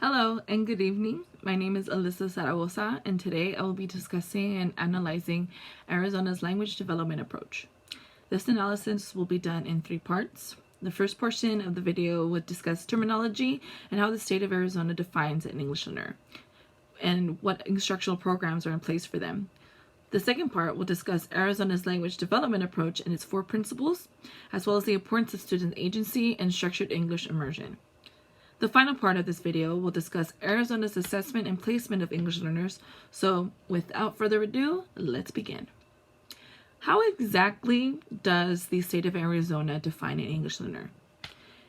Hello and good evening. My name is Alyssa Zaragoza, and today I will be discussing and analyzing Arizona's language development approach. This analysis will be done in 3 parts. The first portion of the video would discuss terminology and how the state of Arizona defines an English learner and what instructional programs are in place for them. The second part will discuss Arizona's language development approach and its 4 principles, as well as the importance of student agency and structured English immersion. The final part of this video will discuss Arizona's assessment and placement of English learners, so without further ado, let's begin. How exactly does the state of Arizona define an English learner?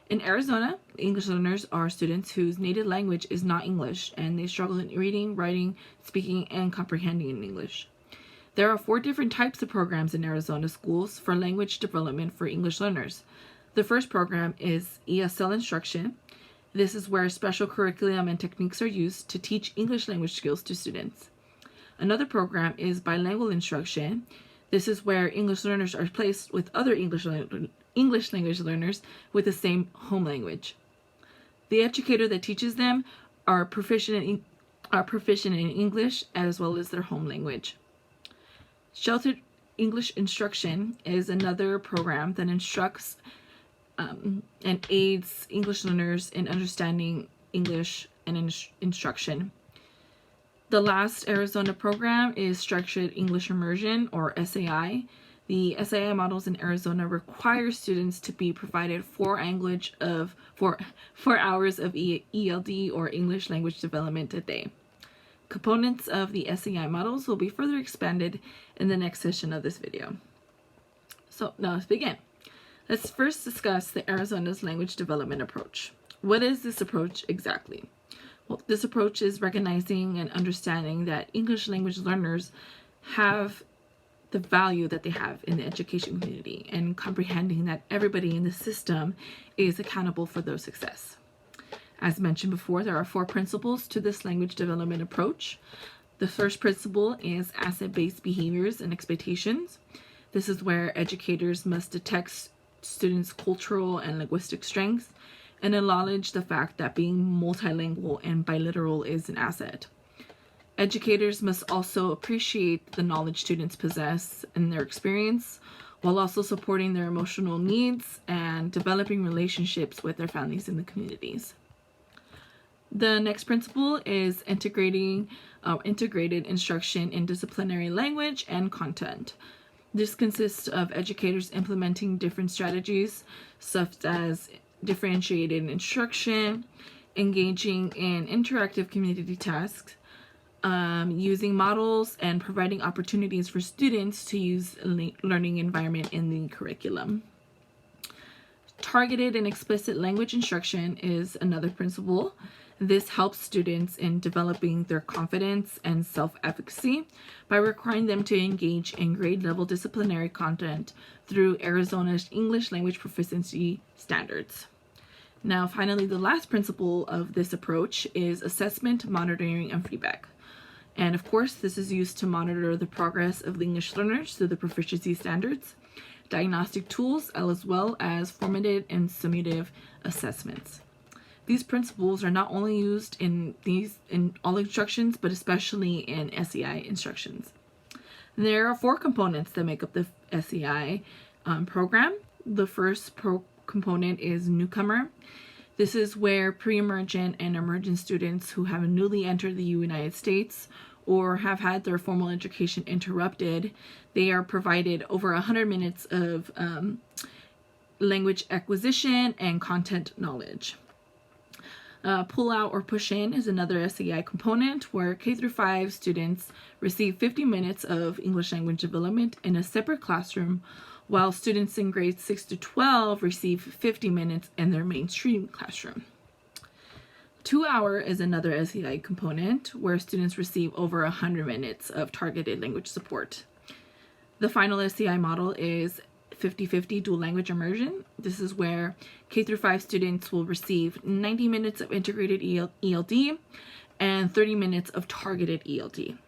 In Arizona, English learners are students whose native language is not English, and they struggle in reading, writing, speaking, and comprehending in English. There are 4 different types of programs in Arizona schools for language development for English learners. The first program is ESL instruction. This is where special curriculum and techniques are used to teach English language skills to students. Another program is bilingual instruction. This is where English learners are placed with other English language learners with the same home language. The educator that teaches them are proficient in English as well as their home language. Sheltered English instruction is another program that instructs and aids English learners in understanding English and instruction. The last Arizona program is Structured English Immersion, or SAI. The SAI models in Arizona require students to be provided 4 hours of ELD, or English language development, a day. Components of the SAI models will be further expanded in the next session of this video. So now let's begin. Let's first discuss the Arizona's language development approach. What is this approach exactly? Well, this approach is recognizing and understanding that English language learners have the value that they have in the education community and comprehending that everybody in the system is accountable for their success. As mentioned before, there are 4 principles to this language development approach. The first principle is asset-based behaviors and expectations. This is where educators must detect students' cultural and linguistic strengths and acknowledge the fact that being multilingual and bilateral is an asset. Educators must also appreciate the knowledge students possess and their experience, while also supporting their emotional needs and developing relationships with their families and the communities. The next principle is integrated instruction in disciplinary language and content. This consists of educators implementing different strategies, such as differentiated instruction, engaging in interactive community tasks, using models, and providing opportunities for students to use a learning environment in the curriculum. Targeted and explicit language instruction is another principle. This helps students in developing their confidence and self-efficacy by requiring them to engage in grade-level disciplinary content through Arizona's English language proficiency standards. Now, finally, the last principle of this approach is assessment, monitoring, and feedback. And of course, this is used to monitor the progress of the English learners through the proficiency standards, diagnostic tools, as well as formative and summative assessments. These principles are not only used in all instructions, but especially in SEI instructions. There are 4 components that make up the SEI program. The first component is newcomer. This is where pre-emergent and emergent students who have newly entered the United States or have had their formal education interrupted, they are provided over 100 minutes of language acquisition and content knowledge. Pull out or push in is another SEI component where K-5 students receive 50 minutes of English language development in a separate classroom, while students in grades 6 to 12 receive 50 minutes in their mainstream classroom. 2 hour is another SEI component where students receive over 100 minutes of targeted language support. The final SEI model is 50-50 dual language immersion. This is where K-5 students will receive 90 minutes of integrated ELD and 30 minutes of targeted ELD.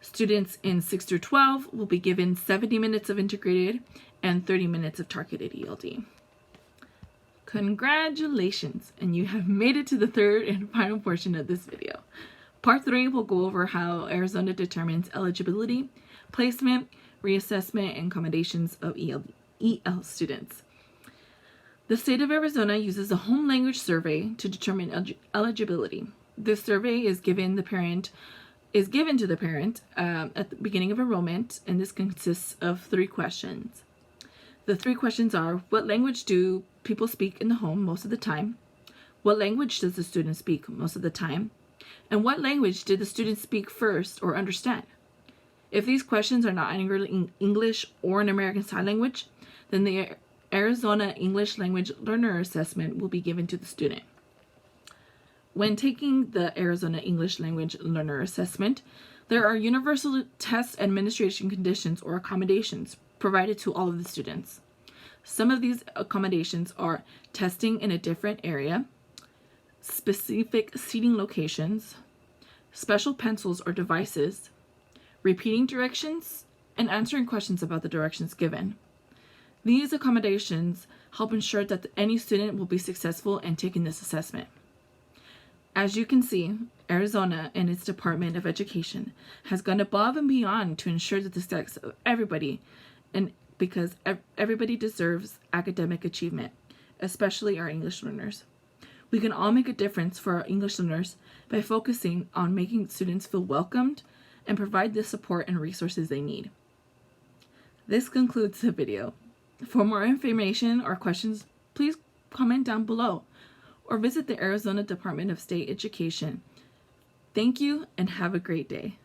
Students in 6 through 12 will be given 70 minutes of integrated and 30 minutes of targeted ELD. Congratulations, and you have made it to the third and final portion of this video. Part 3 will go over how Arizona determines eligibility, placement, reassessment, and accommodations of EL students. The state of Arizona uses a home language survey to determine eligibility. This survey is given to the parent at the beginning of enrollment, and this consists of 3 questions. The 3 questions are: what language do people speak in the home most of the time? What language does the student speak most of the time? And what language did the student speak first or understand? If these questions are not in English or an American Sign Language, then the Arizona English Language Learner Assessment will be given to the student. When taking the Arizona English Language Learner Assessment, there are universal test administration conditions or accommodations provided to all of the students. Some of these accommodations are testing in a different area, specific seating locations, special pencils or devices, repeating directions, and answering questions about the directions given. These accommodations help ensure that any student will be successful in taking this assessment. As you can see, Arizona and its Department of Education has gone above and beyond to ensure the success of everybody, and because everybody deserves academic achievement, especially our English learners. We can all make a difference for our English learners by focusing on making students feel welcomed and provide the support and resources they need. This concludes the video. For more information or questions, please comment down below or visit the Arizona Department of State Education. Thank you and have a great day.